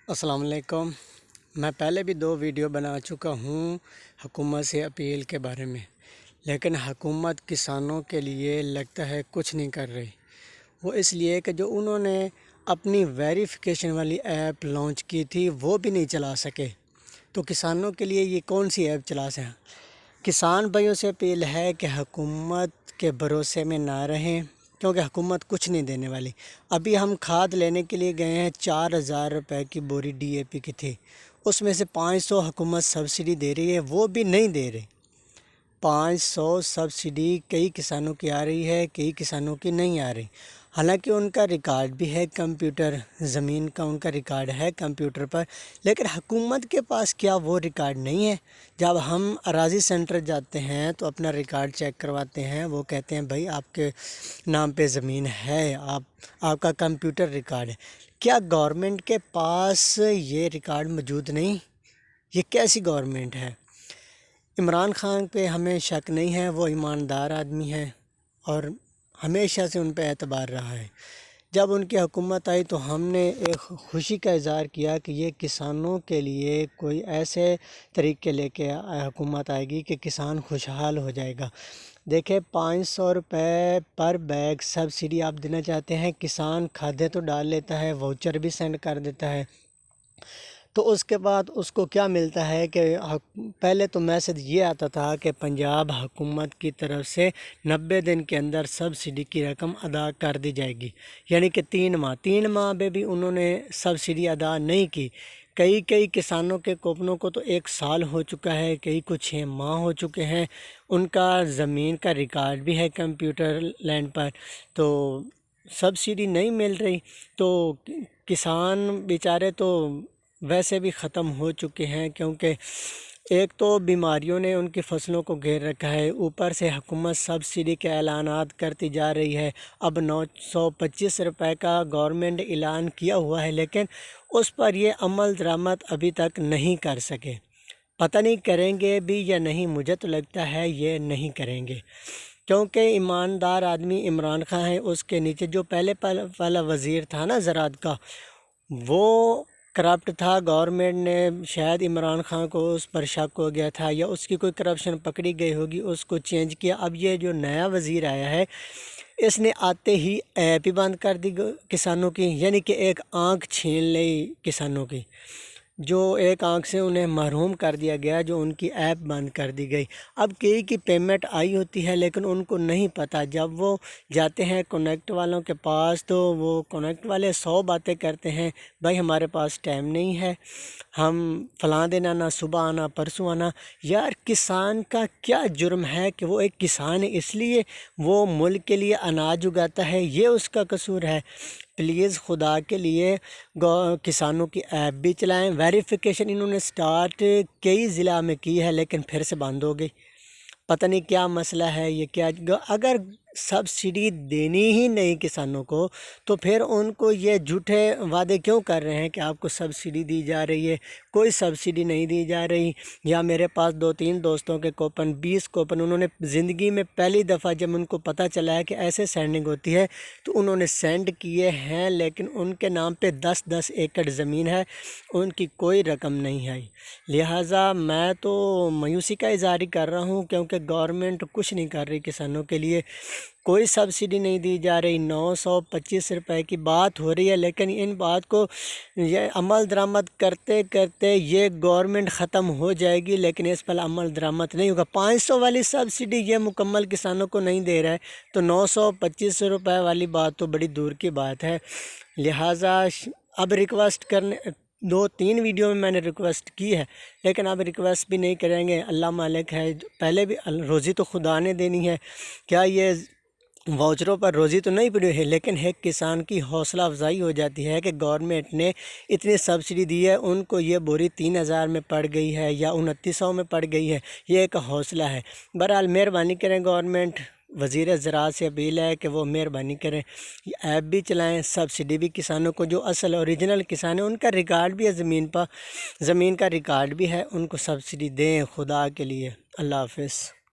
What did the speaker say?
السلام علیکم۔ میں پہلے بھی 2 ویڈیو بنا چکا ہوں حکومت سے اپیل کے بارے میں، لیکن حکومت کسانوں کے لیے لگتا ہے کچھ نہیں کر رہی۔ وہ اس لیے کہ جو انہوں نے اپنی ویریفیکیشن والی ایپ لانچ کی تھی وہ بھی نہیں چلا سکے، تو کسانوں کے لیے یہ کون سی ایپ چلا سکیں؟ کسان بھائیوں سے اپیل ہے کہ حکومت کے بھروسے میں نہ رہیں، کیونکہ حکومت کچھ نہیں دینے والی۔ ابھی ہم کھاد لینے کے لیے گئے ہیں، 4,000 روپے کی بوری DAP کی تھی، اس میں سے 500 حکومت سبسڈی دے رہی ہے، وہ بھی نہیں دے رہی۔ 500 سبسڈی کئی کسانوں کی آ رہی ہے، کئی کسانوں کی نہیں آ رہی، حالانکہ ان کا ریکارڈ بھی ہے کمپیوٹر، زمین کا ان کا ریکارڈ ہے کمپیوٹر پر، لیکن حکومت کے پاس کیا وہ ریکارڈ نہیں ہے؟ جب ہم اراضی سینٹر جاتے ہیں تو اپنا ریکارڈ چیک کرواتے ہیں، وہ کہتے ہیں بھائی آپ کے نام پہ زمین ہے، آپ کا کمپیوٹر ریکارڈ ہے۔ کیا گورنمنٹ کے پاس یہ ریکارڈ موجود نہیں؟ یہ کیسی گورنمنٹ ہے؟ عمران خان پہ ہمیں شک نہیں ہے، وہ ایماندار آدمی ہے اور ہمیشہ سے ان پہ اعتبار رہا ہے۔ جب ان کی حکومت آئی تو ہم نے ایک خوشی کا اظہار کیا کہ یہ کسانوں کے لیے کوئی ایسے طریقے لے کے حکومت آئے گی کہ کسان خوشحال ہو جائے گا۔ دیکھیں، 500 روپے پر بیگ سبسڈی آپ دینا چاہتے ہیں، کسان کھادیں تو ڈال لیتا ہے، واؤچر بھی سینڈ کر دیتا ہے، تو اس کے بعد اس کو کیا ملتا ہے کہ پہلے تو میسج یہ آتا تھا کہ پنجاب حکومت کی طرف سے 90 دن کے اندر سبسڈی کی رقم ادا کر دی جائے گی، یعنی کہ 3 ماہ میں بھی انہوں نے سبسڈی ادا نہیں کی۔ کئی کسانوں کے کوپنوں کو تو 1 سال ہو چکا ہے، کئی کو 6 ماہ ہو چکے ہیں، ان کا زمین کا ریکارڈ بھی ہے کمپیوٹر لینڈ پر، تو سبسڈی نہیں مل رہی، تو کسان بیچارے تو ویسے بھی ختم ہو چکے ہیں، کیونکہ ایک تو بیماریوں نے ان کی فصلوں کو گھیر رکھا ہے، اوپر سے حکومت سبسڈی کے اعلانات کرتی جا رہی ہے۔ اب 925 روپے کا گورنمنٹ اعلان کیا ہوا ہے، لیکن اس پر یہ عمل درآمد ابھی تک نہیں کر سکے۔ پتہ نہیں کریں گے بھی یا نہیں، مجھے تو لگتا ہے یہ نہیں کریں گے، کیونکہ ایماندار آدمی عمران خان ہے، اس کے نیچے جو پہلے والا وزیر تھا نا زراعت کا، وہ کرپٹ تھا۔ گورنمنٹ نے شاید عمران خان کو اس پر شک ہو گیا تھا یا اس کی کوئی کرپشن پکڑی گئی ہوگی، اس کو چینج کیا۔ اب یہ جو نیا وزیر آیا ہے، اس نے آتے ہی ایپ ہی بند کر دی کسانوں کی، یعنی کہ ایک آنکھ چھین لی کسانوں کی، جو ایک آنکھ سے انہیں محروم کر دیا گیا، جو ان کی ایپ بند کر دی گئی۔ اب کئی کی پیمنٹ آئی ہوتی ہے لیکن ان کو نہیں پتہ، جب وہ جاتے ہیں کنیکٹ والوں کے پاس تو وہ کنیکٹ والے 100 باتیں کرتے ہیں، بھائی ہمارے پاس ٹائم نہیں ہے، ہم فلاں دن آنا، صبح آنا، پرسوں آنا۔ یار کسان کا کیا جرم ہے کہ وہ ایک کسان ہے، اس لیے وہ ملک کے لیے اناج اگاتا ہے، یہ اس کا قصور ہے؟ پلیز خدا کے لیے کسانوں کی ایپ بھی چلائیں۔ ویریفیکیشن انہوں نے سٹارٹ کئی ضلع میں کی ہے لیکن پھر سے بند ہو گئی، پتہ نہیں کیا مسئلہ ہے یہ کیا۔ اگر سبسڈی دینی ہی نہیں کسانوں کو تو پھر ان کو یہ جھوٹے وعدے کیوں کر رہے ہیں کہ آپ کو سبسڈی دی جا رہی ہے؟ کوئی سبسڈی نہیں دی جا رہی۔ یا میرے پاس 2-3 دوستوں کے کوپن، 20 کوپن، انہوں نے زندگی میں پہلی دفعہ جب ان کو پتہ چلا ہے کہ ایسے سینڈنگ ہوتی ہے تو انہوں نے سینڈ کیے ہیں، لیکن ان کے نام پہ 10-10 ایکڑ زمین ہے، ان کی کوئی رقم نہیں ہے۔ لہٰذا میں تو مایوسی کا اظہار ہی کر رہا ہوں، کیونکہ گورنمنٹ کچھ نہیں کر رہی کسانوں کے لیے، کوئی سبسڈی نہیں دی جا رہی۔ 925 روپے کی بات ہو رہی ہے، لیکن ان بات کو یہ عمل درآمد کرتے کرتے یہ گورنمنٹ ختم ہو جائے گی، لیکن اس پر عمل درآمد نہیں ہوگا۔ 500 والی سبسڈی یہ مکمل کسانوں کو نہیں دے رہا ہے، تو 925 روپے والی بات تو بڑی دور کی بات ہے۔ لہٰذا اب ریکویسٹ کرنے 2-3 ویڈیو میں نے ریکویسٹ کی ہے، لیکن اب ریکویسٹ بھی نہیں کریں گے۔ اللہ مالک ہے، پہلے بھی روزی تو خدا نے دینی ہے، کیا یہ واؤچروں پر روزی تو نہیں پڑی ہے، لیکن ایک کسان کی حوصلہ افزائی ہو جاتی ہے کہ گورنمنٹ نے اتنی سبسڈی دی ہے، ان کو یہ بوری 3,000 میں پڑ گئی ہے یا 2900 میں پڑ گئی ہے، یہ ایک حوصلہ ہے۔ بہرحال مہربانی کریں، گورنمنٹ وزیر زراعت سے اپیل ہے کہ وہ مہربانی کریں، ایپ بھی چلائیں، سبسڈی بھی کسانوں کو، جو اصل اوریجنل کسان ہیں ان کا ریکارڈ بھی ہے، زمین کا ریکارڈ بھی ہے، ان کو سبسڈی دیں خدا کے لیے۔ اللہ حافظ۔